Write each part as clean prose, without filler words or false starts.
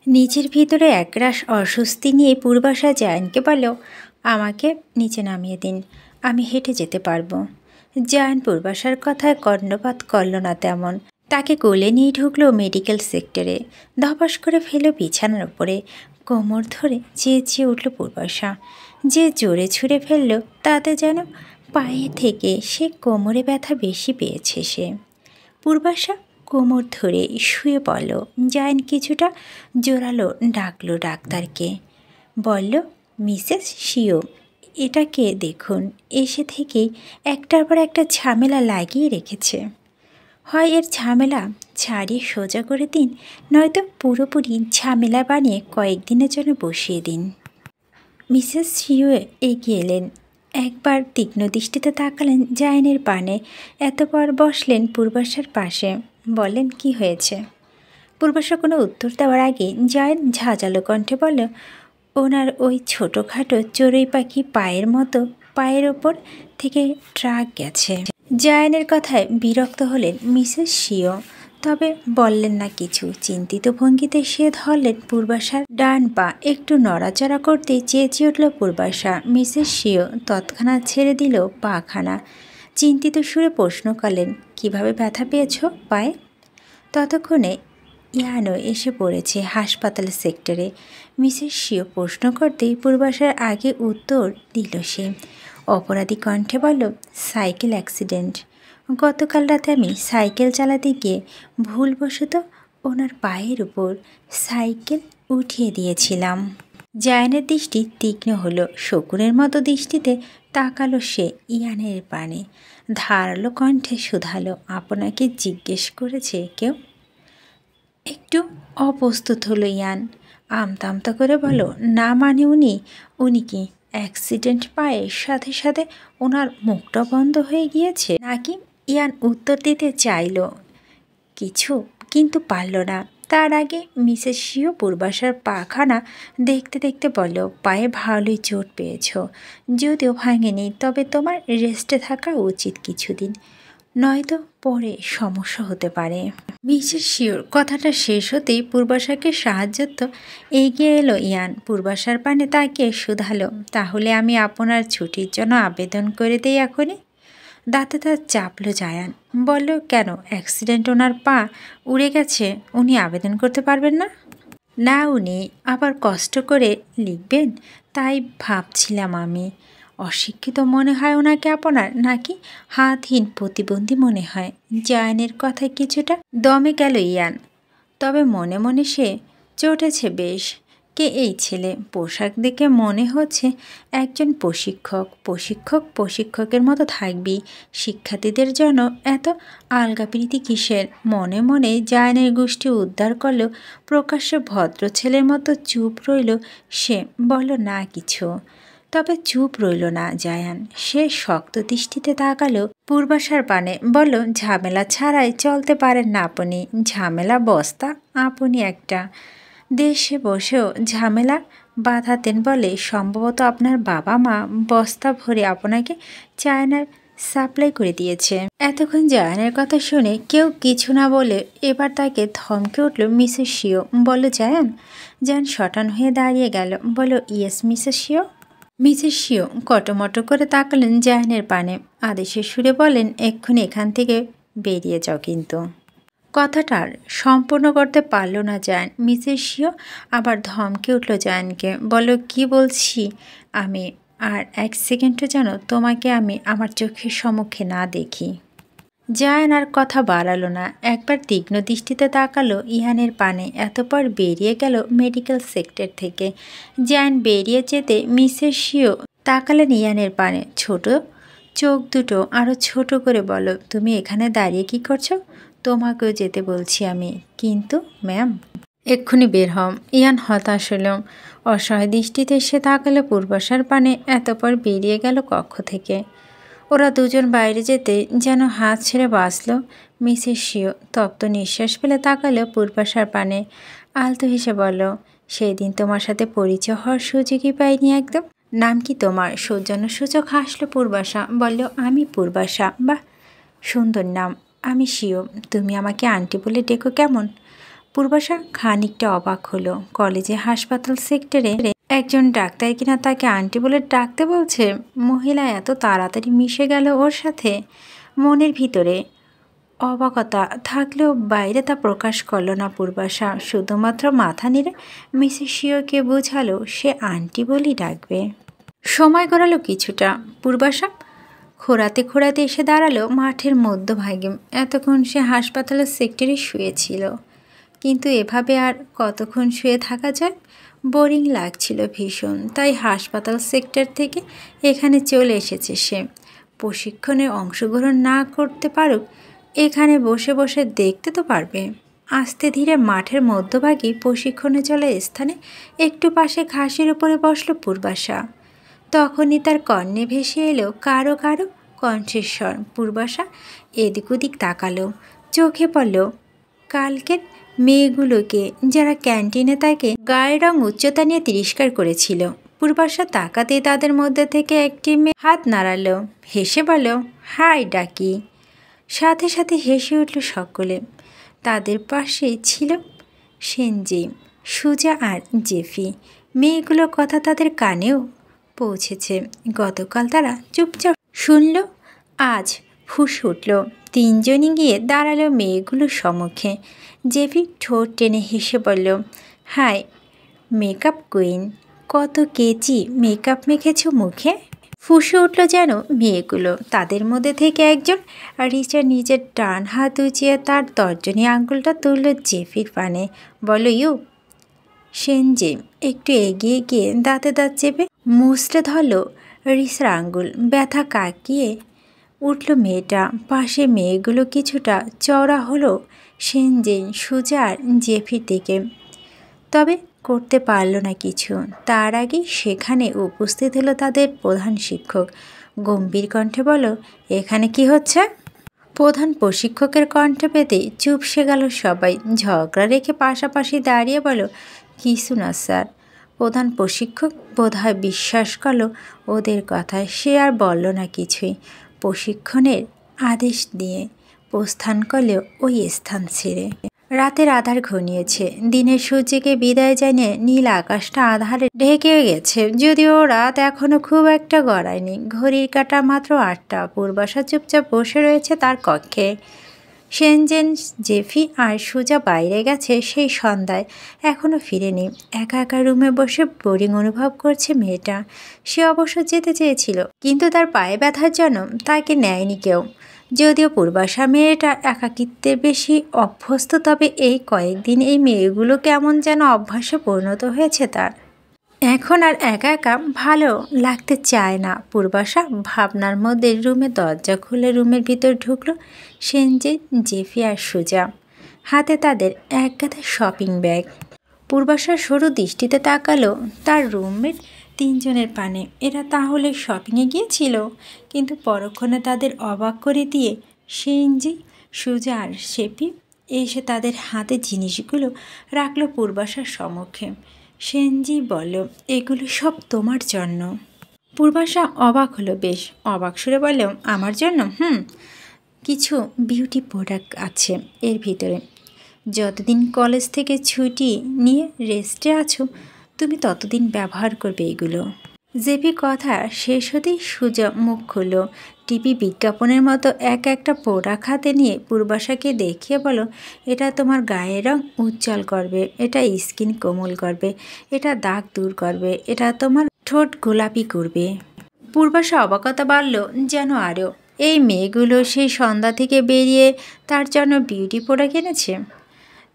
নিজের ভিতরে একরাশ অস্বস্তি নিয়ে পূর্বাশা জায়ানকে বলল, আমাকে নিচে নামিয়ে দিন, আমি হেঁটে যেতে পারবো। জায়ান পূর্বাশার কথায় কর্ণপাত করল না তেমন। তাকে কোলে নিয়ে ঢুকলো মেডিকেল সেক্টরে। ধপাস করে ফেলো বিছানার ওপরে। কোমর ধরে চেঁচিয়ে উঠল পূর্বাশা। যে জোরে ছুঁড়ে ফেলল তাতে যেন পায়ে থেকে সে কোমরে ব্যথা বেশি পেয়েছে সে। পূর্বাশা কোমর ধরে শুয়ে পড়ল। জায়ান কিছুটা জোরালো ডাকলো ডাক্তারকে। বলল, মিসেস শিও, এটাকে দেখুন, এসে থেকেই একটার পর একটা ঝামেলা লাগিয়ে রেখেছে। হয় এর ঝামেলা ছাড়িয়ে সোজা করে দিন, নয়তো পুরোপুরি ঝামেলা বানিয়ে কয়েকদিনের জন্য বসিয়ে দিন। মিসেস শিও এগিয়ে এলেন। একবার তীক্ষ্ণ দৃষ্টিতে তাকালেন জায়ানের পানে, এতপর বসলেন পূর্বাশার পাশে। বললেন, কি হয়েছে? পূর্বাশা কোনো উত্তর দেওয়ার আগে জায়ান ঝাঁঝালো কণ্ঠে বলল, ওনার ওই ছোটোখাটো চড়ুই পাখি পায়ের মতো পায়ের ওপর থেকে ট্রাক গেছে। জায়ানের কথায় বিরক্ত হলেন মিসেস শিও, তবে বললেন না কিছু। চিন্তিত ভঙ্গিতে সে ধরলেন পূর্বাশার ডান পা। একটু নড়াচড়া করতেই চেঁচিয়ে উঠল পূর্বাশা। মিসেস শিও তৎক্ষণাৎ ছেড়ে দিল পাখানা। চিন্তিত সুরে প্রশ্ন করলেন, কিভাবে ব্যথা পেয়েছ পায়ে? ততক্ষণে ইয়ানো এসে পড়েছে হাসপাতাল সেক্টরে। মিসেস শিও প্রশ্ন করতেই পূর্বাশার আগে উত্তর দিল সে। অপরাধী কণ্ঠে বলল, সাইকেল অ্যাক্সিডেন্ট। গতকাল রাতে আমি সাইকেল চালাতে গিয়ে ভুলবশত ওনার পায়ের উপর সাইকেল উঠিয়ে দিয়েছিলাম। জায়ানের দৃষ্টি তীক্ষ্ণ হলো। শকুনের মতো দৃষ্টিতে তাকালো সে ইয়ানের পানে। ধারালো কণ্ঠে শুধালো, আপনাকে জিজ্ঞেস করেছে কেউ? একটু অপ্রস্তুত হলো ইয়ান। আমতা আমতা করে বলো, না মানে উনি কি অ্যাক্সিডেন্ট পায়ের সাথে সাথে ওনার মুখটা বন্ধ হয়ে গিয়েছে নাকি? ইয়ান উত্তর দিতে চাইল কিছু, কিন্তু পারল না। তার আগে মিসেস শিও পূর্বাশার পাখানা দেখতে দেখতে বলল, পায়ে ভালোই চোট পেয়েছ, যদিও ভাঙেনি, তবে তোমার রেস্টে থাকা উচিত কিছুদিন, নয়তো পরে সমস্যা হতে পারে। মিসেস শিওর কথাটা শেষ হতেই পূর্বাশাকে সাহায্যার্থ এগিয়ে এলো ইয়ান। পূর্বাশার পানে তাকিয়ে শুধালো, তাহলে আমি আপনার ছুটির জন্য আবেদন করে দিই এখনই? দাঁতে দাঁত চাপলো জায়ান। বলল, কেন? অ্যাক্সিডেন্ট, ওনার পা উড়ে গেছে, উনি আবেদন করতে পারবেন না? না, উনি আবার কষ্ট করে লিখবেন, তাই ভাবছিলাম আমি। অশিক্ষিত মনে হয় ওনাকে আপনার, নাকি হাতহীন প্রতিবন্ধী মনে হয়? জায়ানের কথায় কিছুটা দমে গেল ইয়ান। তবে মনে মনে সে চটেছে বেশ। কে এই ছেলে? পোশাক দেখে মনে হচ্ছে একজন প্রশিক্ষকের মতো থাকবি। শিক্ষার্থীদের জন্য এত আলগাপ্রীতি কিসের? মনে মনে জায়ানের গোষ্ঠী উদ্ধার করলেও প্রকাশ্যে ভদ্র ছেলের মতো চুপ রইল সে। বলল না কিছু। তবে চুপ রইল না জায়ান। সে শক্ত দৃষ্টিতে তাকালো পূর্বাশার পানে। বলল, ঝামেলা ছাড়াই চলতে পারেন না আপনি। ঝামেলা বস্তা আপনি একটা। দেশে বসেও ঝামেলা বাঁধাতেন বলে সম্ভবত আপনার বাবা মা বস্তা ভরে আপনাকে চায়নার সাপ্লাই করে দিয়েছে। এতক্ষণ জায়ানের কথা শুনে কেউ কিছু না বলে এবার তাকে ধমকে উঠল মিসেস শিও। বলল, জায়ান। জায়ান শটান হয়ে দাঁড়িয়ে গেল। বলল, ইয়েস মিসেস শিও। মিসেস শিও কটমটো করে তাকালেন জায়ানের পানে। আদেশের সুরে বলেন, এক্ষুনি এখান থেকে বেরিয়ে যাও কিন্তু। কথাটার সম্পূর্ণ করতে পারল না জায়ান। মিসেস শিও আবার ধমকে উঠল জায়ানকে। বলো, কি বলছি আমি, আর এক সেকেন্ডও যেন তোমাকে আমি আমার চোখের সম্মুখে না দেখি। জায়ান আর কথা বাড়ালো না। একবার তীক্ষ্ণ দৃষ্টিতে তাকালো ইহানের পানে। এতপর বেরিয়ে গেল মেডিকেল সেক্টর থেকে। জায়ান বেরিয়ে যেতে মিসেস শিও তাকালেন ইয়ানের পানে। ছোট চোখ দুটো আরও ছোট করে বলো, তুমি এখানে দাঁড়িয়ে কি করছো? তোমাকেও যেতে বলছি আমি। কিন্তু ম্যাম। এক্ষুনি বের হম। ইয়ান হতাশ হল। অসহায় দৃষ্টিতে সে তাকালো পূর্বাশার পানে। এতপর বেরিয়ে গেল কক্ষ থেকে। ওরা দুজন বাইরে যেতে যেন হাত ছেড়ে বাঁচল। মিসেস শিও তপ্ত নিঃশ্বাস ফেলে তাকালো পূর্বাশার পানে। আলতো হেসে বলল, সেই দিন তোমার সাথে পরিচয় হওয়ার সুযোগই পাইনি একদম। নাম কি তোমার? সৌজন্যসূচক হাসলো পূর্বাশা। বলল, আমি পূর্বাশা। বাহ, সুন্দর নাম। আমি শিও। তুমি আমাকে আন্টি বলে ডেকো কেমন? পূর্বাশা খানিকটা অবাক হলো। কলেজে হাসপাতাল সেক্টরে একজন ডাক্তার কিনা তাকে আন্টি বলে ডাকতে বলছে। মহিলা এত তাড়াতাড়ি মিশে গেল ওর সাথে। মনের ভিতরে অবাকতা থাকলেও বাইরে তা প্রকাশ করল না পূর্বাশা। শুধুমাত্র মাথা নেড়ে মিসেস শিওকে বোঝালো সে আন্টি বলেই ডাকবে। সময় গড়ালো কিছুটা। পূর্বাশা খোঁড়াতে খোঁড়াতে এসে দাঁড়ালো মাঠের মধ্যভাগে। এতক্ষণ সে হাসপাতালের সেক্টরে শুয়েছিল, কিন্তু এভাবে আর কতক্ষণ শুয়ে থাকা যায়? বোরিং লাগছিল ভীষণ। তাই হাসপাতাল সেক্টর থেকে এখানে চলে এসেছে সে। প্রশিক্ষণে অংশগ্রহণ না করতে পারুক, এখানে বসে বসে দেখতে তো পারবে। আস্তে ধীরে মাঠের মধ্যভাগে প্রশিক্ষণে চলা স্থানে একটু পাশে ঘাসের উপরে বসল পূর্বাশা। তখনই তার কর্ণে ভেসে এলো কারো কারো কণ্ঠস্বর। পূর্বাশা এদিক ওদিক তাকালো। চোখে পড়ল কালকের মেয়েগুলোকে, যারা ক্যান্টিনে তাকে গায়ের রং উচ্চতা নিয়ে তিরস্কার করেছিল। পূর্বাশা তাকাতে তাদের মধ্যে থেকে একটি মেয়ে হাত নাড়ালো, হেসে বলল হাই ডাকি। সাথে সাথে হেসে উঠল সকলে। তাদের পাশে ছিল সেনজি, সুজা আর জেফি। মেয়েগুলোর কথা তাদের কানেও পৌঁছেছে। গতকাল তারা চুপচাপ শুনল, আজ ফুঁসে উঠল। তিনজনই গিয়ে দাঁড়ালো মেয়েগুলোর সম্মুখে। জেফি ঠোঁট টেনে হেসে বলল হাই মেকআপ কুইন, কত কেজি মেকআপ মেখেছ মুখে। ফুঁসে উঠল যেন মেয়েগুলো। তাদের মধ্যে থেকে একজন রিচা নিজের ডান হাত উঁচিয়ে তার তর্জনী আঙ্গুলটা তুলল জেফির পানে। বলো ইউ। সেনজি একটু এগিয়ে গিয়ে দাঁতে দাঁত চেপে মুচড়ে ধরল রিসার আঙ্গুল। ব্যথা কাকিয়ে উঠল মেয়েটা। পাশে মেয়েগুলো কিছুটা চওড়া হলো সেনজি, সুজা আর জেফির দিকে, তবে করতে পারল না কিছু। তার আগে সেখানে উপস্থিত হলো তাদের প্রধান শিক্ষক। গম্ভীর কণ্ঠে বলল এখানে কি হচ্ছে? প্রধান প্রশিক্ষকের কণ্ঠে পেতে চুপসে গেল সবাই। ঝগড়া রেখে পাশাপাশি দাঁড়িয়ে বলল কিছু না স্যার। প্রধান প্রশিক্ষক বোধহয় বিশ্বাস করল ওদের কথায়। সে আর বলল না কিছুই। প্রশিক্ষণের আদেশ দিয়ে প্রস্থান করলেও ওই স্থান ছেড়ে। রাতের আধার ঘনিয়েছে। দিনের সূর্যকে বিদায় জানিয়ে নীল আকাশটা আধারে ঢেকে গেছে, যদিও রাত এখনো খুব একটা গড়ায়নি। ঘড়ির কাঁটা মাত্র 8টা। পূর্বাশা চুপচাপ বসে রয়েছে তার কক্ষে। সেনজেন, জেফি আর সুজা বাইরে গেছে সেই সন্ধ্যায়, এখনও ফিরেনি। একা একা রুমে বসে বোরিং অনুভব করছে মেয়েটা। সে অবশ্য যেতে চেয়েছিল, কিন্তু তার পায়ে ব্যথার জন্য তাকে নেয়নি কেউ। যদিও পূর্বাশা মেয়েটা একাকিত্বে বেশি অভ্যস্ত, তবে এই কয়েকদিন এই মেয়েগুলো কেমন যেন অভ্যাসে পরিণত হয়েছে তার। এখন আর একা একা ভালো লাগতে চায় না। পূর্বাশা ভাবনার মধ্যে রুমে দরজা খুলে রুমের ভিতর ঢুকলো সেনজি, জেফি আর সুজা। হাতে তাদের একগাদা শপিং ব্যাগ। পূর্বাশা সরু দৃষ্টিতে তাকালো তার রুমমেট তিনজনের পানে। এরা তাহলে শপিংয়ে গিয়েছিল? কিন্তু পরক্ষণে তাদের অবাক করে দিয়ে সেনজি, সুজা আর শেফি এসে তাদের হাতে জিনিসগুলো রাখলো পূর্বাশার সম্মুখে। সেনজি বলল এগুলো সব তোমার জন্য। পূর্বাশা অবাক হলো, বেশ অবাক সুরে বলল আমার জন্য? কিছু বিউটি প্রোডাক্ট আছে এর ভিতরে। যতদিন কলেজ থেকে ছুটি নিয়ে রেস্টে আছো তুমি ততদিন ব্যবহার করবে এগুলো। জেপি কথা শেষ হতেই সুজা মুখ খুলল। টিভি বিজ্ঞাপনের মতো এক একটা প্রোডাক্ট হাতে নিয়ে পূর্বাশাকে দেখিয়ে বলো এটা তোমার গায়ের রং উজ্জ্বল করবে, এটা স্কিন কোমল করবে, এটা দাগ দূর করবে, এটা তোমার ঠোঁট গোলাপি করবে। পূর্বাশা অবাকতা বাড়ল যেন আরও। এই মেয়েগুলো সেই সন্ধ্যা থেকে বেরিয়ে তার জন্য বিউটি প্রোডাক্ট এনেছে,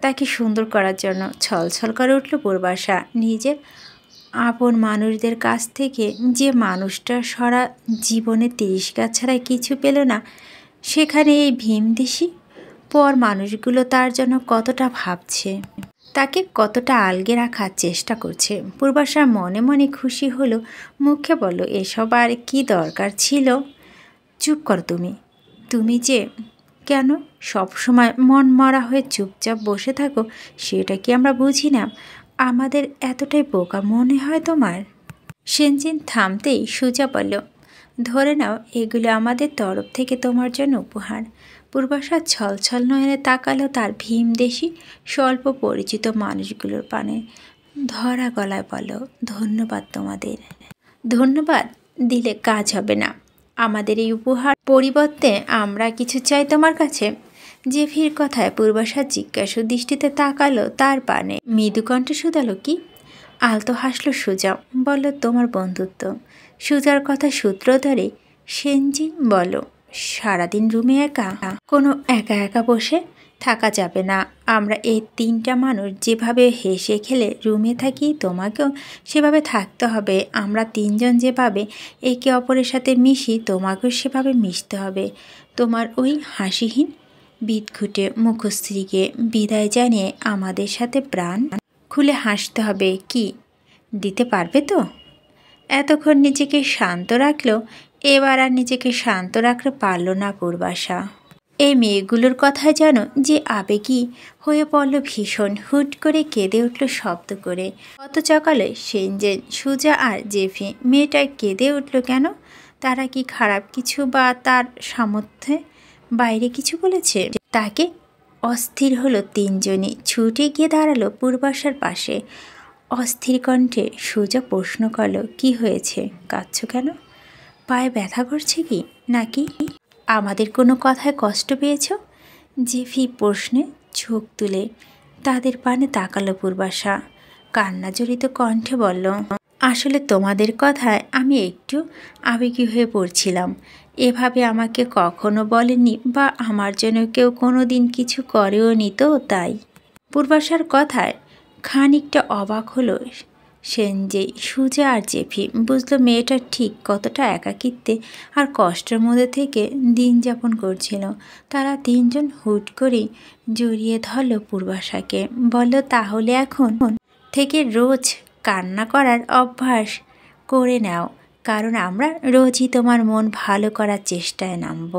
তাকে সুন্দর করার জন্য। ছলছল করে উঠল পূর্বাশা। নিজের আপন মানুষদের কাছ থেকে যে মানুষটা সারা জীবনে তিরস্কার ছাড়া কিছু পেল না, সেখানে এই ভীমদেশি পর মানুষগুলো তার জন্য কতটা ভাবছে, তাকে কতটা আলগে রাখার চেষ্টা করছে। পূর্বাশার মনে মনে খুশি হলো, মুখে বলল এসব আর কি দরকার ছিল? চুপ কর তুমি। তুমি যে কেন সব সময় মন মরা হয়ে চুপচাপ বসে থাকো সেটা কি আমরা বুঝি না? আমাদের এতটাই বোকা মনে হয় তোমার? সেনজিন থামতেই সুজা বলল ধরে নাও এগুলো আমাদের তরফ থেকে তোমার জন্য উপহার। পূর্বাশা ছলছল নয়নে তাকালো তার ভীমদেশি স্বল্প পরিচিত মানুষগুলোর পানে। ধরা গলায় বলল, ধন্যবাদ তোমাদের। ধন্যবাদ দিলে কাজ হবে না। আমাদের এই উপহার পরিবর্তে আমরা কিছু চাই তোমার কাছে। জেফির কথায় পূর্বাশা জিজ্ঞাসু দৃষ্টিতে তাকালো তার পানে। মৃদু কণ্ঠে শুধালো, কি? আলতো হাসলো সুজা, বলল, তোমার বন্ধুত্ব। সুজার কথা সূত্র ধরে সেনজি বলল, সারাদিন রুমে একা? কোনো একা একা বসে থাকা যাবে না। আমরা এই 3টা মানুষ যেভাবে হেসে খেলে রুমে থাকি, তোমাকেও সেভাবে থাকতে হবে। আমরা 3জন যেভাবে একে অপরের সাথে মিশি, তোমাকেও সেভাবে মিশতে হবে। তোমার ওই হাসিহীন বিদঘুটে মুখশ্রীকে বিদায় জানিয়ে আমাদের সাথে প্রাণ খুলে হাসতে হবে। কি দিতে পারবে তো? এতক্ষণ নিজেকে শান্ত রাখলো, এবার আর নিজেকে শান্ত রাখতে পারল না পূর্বাশা। এই মেয়েগুলোর কথায় যেন যে আবেগী হয়ে পড়ল ভীষণ। হুট করে কেঁদে উঠল শব্দ করে। কত সকালে সেনজেন, সুজা আর জেফি। মেয়েটা কেঁদে উঠল কেন? তারা কি খারাপ কিছু বা তার সামর্থ্যে বাইরে কিছু বলেছে? তাকে অস্থির হলো 3জনই। ছুটে গিয়ে দাঁড়ালো পূর্বাশার পাশে। অস্থির কণ্ঠে সুজা প্রশ্ন করল, কি হয়েছে? কাঁদছ কেন? পায়ে ব্যথা করছে কি? নাকি আমাদের কোনো কথায় কষ্ট পেয়েছ? জেফি প্রশ্নে চোখ তুলে তাদের পানে তাকালো পূর্বাশা। কান্নাজড়িত কণ্ঠে বলল, আসলে তোমাদের কথায় আমি একটু আবেগী হয়ে পড়ছিলাম। এভাবে আমাকে কখনো বলেনি বা আমার জন্য কেউ কোনো দিন কিছু করেও নি, তো তাই। পূর্বাশার কথায় খানিকটা অবাক হলো সেনজে, সুজা আর জেফি। বুঝলো মেয়েটা ঠিক কতটা একাকিত্বে আর কষ্টের মধ্যে থেকে দিন যাপন করছিল। তারা 3জন হুট করে জড়িয়ে ধরল পূর্বাশাকে। বলল, তাহলে এখন থেকে রোজ কান্না করার অভ্যাস করে নাও, কারণ আমরা রোজই তোমার মন ভালো করার চেষ্টায় নামব।